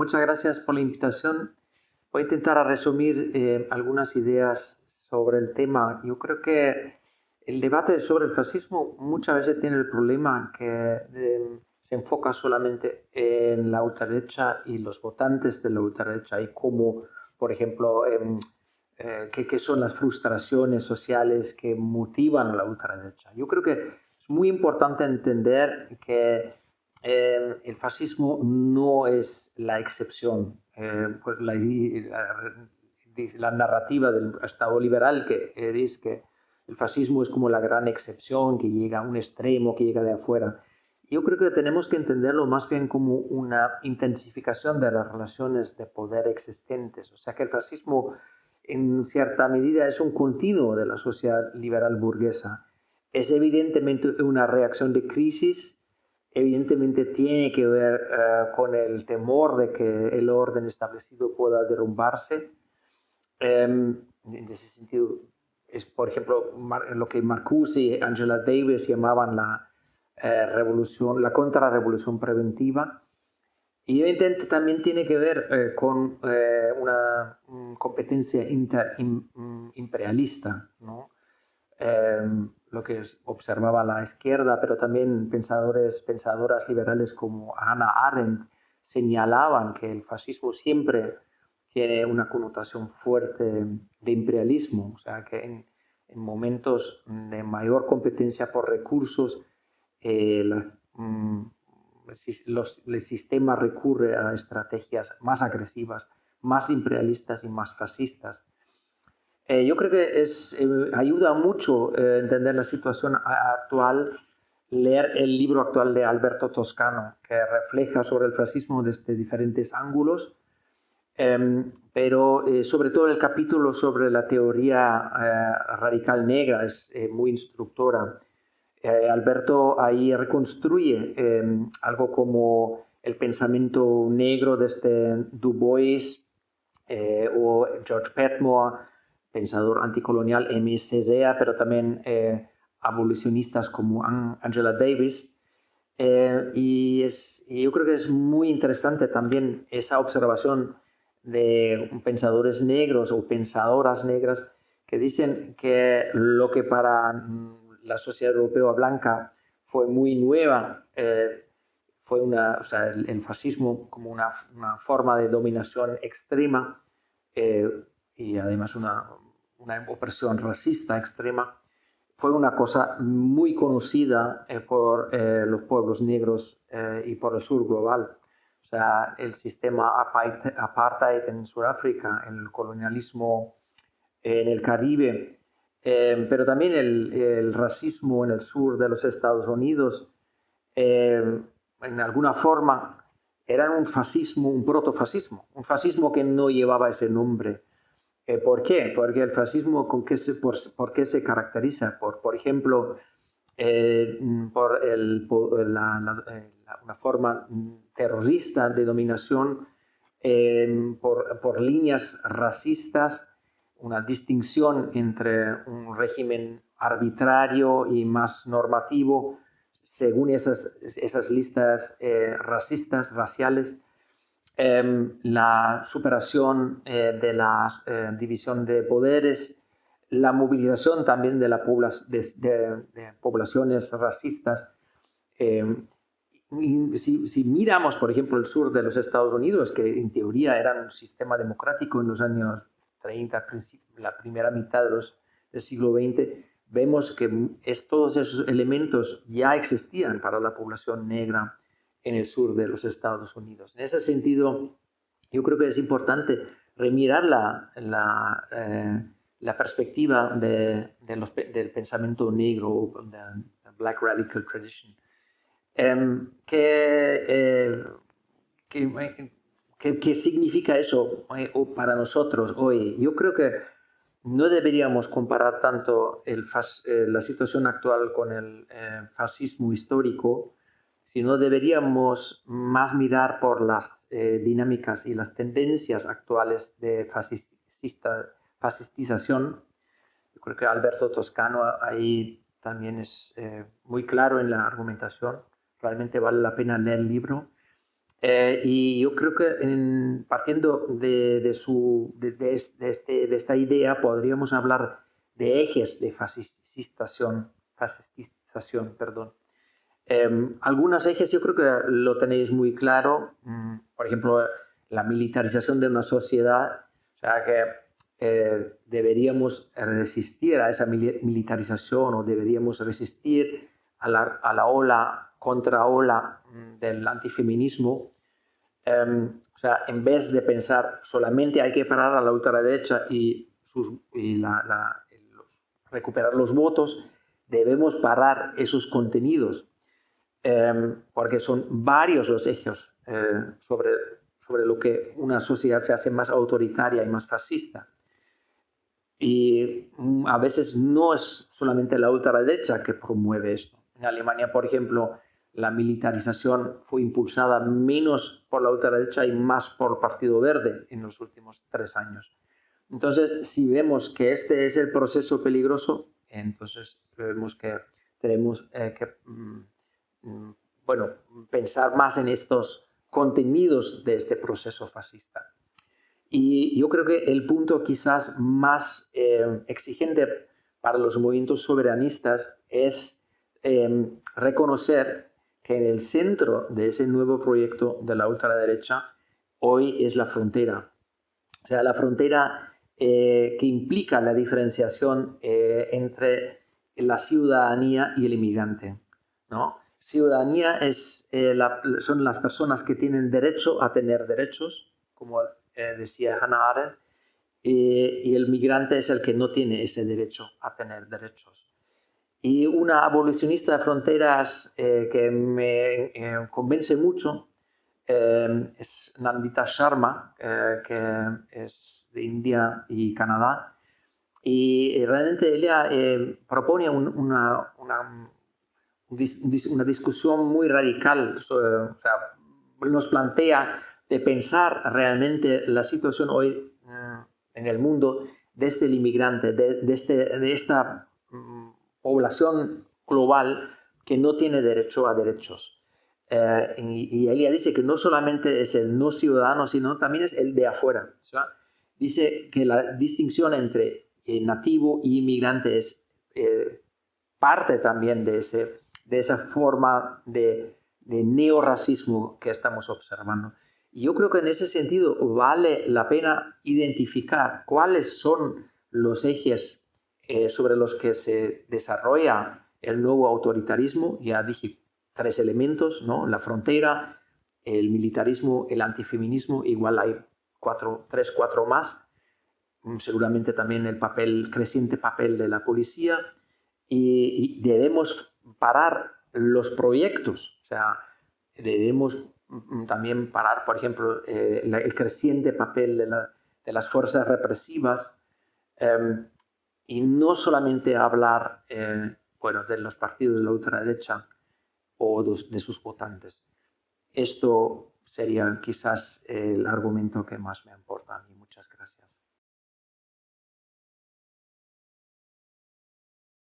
Muchas gracias por la invitación. Voy a intentar resumir algunas ideas sobre el tema. Yo creo que el debate sobre el fascismo muchas veces tiene el problema que se enfoca solamente en la ultraderecha y los votantes de la ultraderecha y cómo, por ejemplo, qué son las frustraciones sociales que motivan a la ultraderecha. Yo creo que es muy importante entender que el fascismo no es la excepción. Pues la narrativa del Estado liberal que dice que el fascismo es como la gran excepción que llega a un extremo, que llega de afuera. Yo creo que tenemos que entenderlo más bien como una intensificación de las relaciones de poder existentes. O sea que el fascismo en cierta medida es un continuo de la sociedad liberal burguesa. Es evidentemente una reacción de crisis, evidentemente tiene que ver con el temor de que el orden establecido pueda derrumbarse. En ese sentido, es por ejemplo lo que Marcuse y Angela Davis llamaban la contrarrevolución preventiva. Y evidentemente también tiene que ver con una competencia imperialista, ¿no? Lo que observaba la izquierda, pero también pensadoras liberales como Hannah Arendt señalaban que el fascismo siempre tiene una connotación fuerte de imperialismo, o sea que en momentos de mayor competencia por recursos, el sistema recurre a estrategias más agresivas, más imperialistas y más fascistas. Yo creo que ayuda mucho entender la situación actual, leer el libro actual de Alberto Toscano, que refleja sobre el fascismo desde diferentes ángulos, pero sobre todo el capítulo sobre la teoría radical negra es muy instructora. Alberto ahí reconstruye algo como el pensamiento negro desde Du Bois o George Petmore, pensador anticolonial, Aimé Césaire, pero también abolicionistas como Angela Davis. Y yo creo que es muy interesante también esa observación de pensadores negros o pensadoras negras que dicen que lo que para la sociedad europea blanca fue muy nueva, fue el fascismo como una forma de dominación extrema y además una opresión racista extrema, fue una cosa muy conocida por los pueblos negros y por el sur global. O sea, el sistema apartheid en Sudáfrica, el colonialismo en el Caribe, pero también el racismo en el sur de los Estados Unidos, en alguna forma eran un fascismo, un protofascismo, un fascismo que no llevaba ese nombre. ¿Por qué? Porque el fascismo, ¿por qué se caracteriza? Por ejemplo, por una forma terrorista de dominación, por líneas racistas, una distinción entre un régimen arbitrario y más normativo, según esas listas racistas, raciales, la superación de la división de poderes, la movilización también de poblaciones racistas. Si miramos, por ejemplo, el sur de los Estados Unidos, que en teoría era un sistema democrático en los años 30, la primera mitad del siglo XX, vemos que todos esos elementos ya existían para la población negra en el sur de los Estados Unidos. En ese sentido, yo creo que es importante remirar la perspectiva del pensamiento negro, de Black Radical Tradition. ¿Qué significa eso para nosotros hoy? Yo creo que no deberíamos comparar tanto la situación actual con el fascismo histórico, sino deberíamos más mirar por las dinámicas y las tendencias actuales de fascistización. Yo creo que Alberto Toscano ahí también es muy claro en la argumentación. Realmente vale la pena leer el libro. Y yo creo que partiendo de esta idea podríamos hablar de ejes de fascistización, perdón. Algunos ejes yo creo que lo tenéis muy claro, por ejemplo, la militarización de una sociedad, o sea que deberíamos resistir a esa militarización o deberíamos resistir a la ola, contraola del antifeminismo. O sea, en vez de pensar solamente hay que parar a la ultraderecha y recuperar los votos, debemos parar esos contenidos, porque son varios los ejes sobre lo que una sociedad se hace más autoritaria y más fascista. Y a veces no es solamente la ultraderecha que promueve esto. En Alemania, por ejemplo, la militarización fue impulsada menos por la ultraderecha y más por el Partido Verde en los últimos 3 años. Entonces, si vemos que este es el proceso peligroso, entonces vemos que tenemos que pensar más en estos contenidos de este proceso fascista. Y yo creo que el punto quizás más exigente para los movimientos soberanistas es reconocer que en el centro de ese nuevo proyecto de la ultraderecha hoy es la frontera. O sea, la frontera que implica la diferenciación entre la ciudadanía y el inmigrante, ¿no? Ciudadanía son las personas que tienen derecho a tener derechos, como decía Hannah Arendt, y el migrante es el que no tiene ese derecho a tener derechos. Y una abolicionista de fronteras que me convence mucho es Nandita Sharma, que es de India y Canadá. Y realmente ella propone una discusión muy radical, o sea, nos plantea de pensar realmente la situación hoy en el mundo desde el inmigrante, de esta población global que no tiene derecho a derechos. Y ella dice que no solamente es el no ciudadano, sino también es el de afuera. ¿Sí? Dice que la distinción entre nativo y inmigrante es parte también de esa forma de neorracismo que estamos observando. Y yo creo que en ese sentido vale la pena identificar cuáles son los ejes sobre los que se desarrolla el nuevo autoritarismo. Ya dije 3 elementos, ¿no? La frontera, el militarismo, el antifeminismo, igual hay 3, 4 más. Seguramente también el creciente papel de la policía. Y debemos parar los proyectos, o sea, debemos también parar, por ejemplo, el creciente papel de las fuerzas represivas y no solamente hablar de los partidos de la ultraderecha o de sus votantes. Esto sería quizás el argumento que más me importa a mí. Muchas gracias.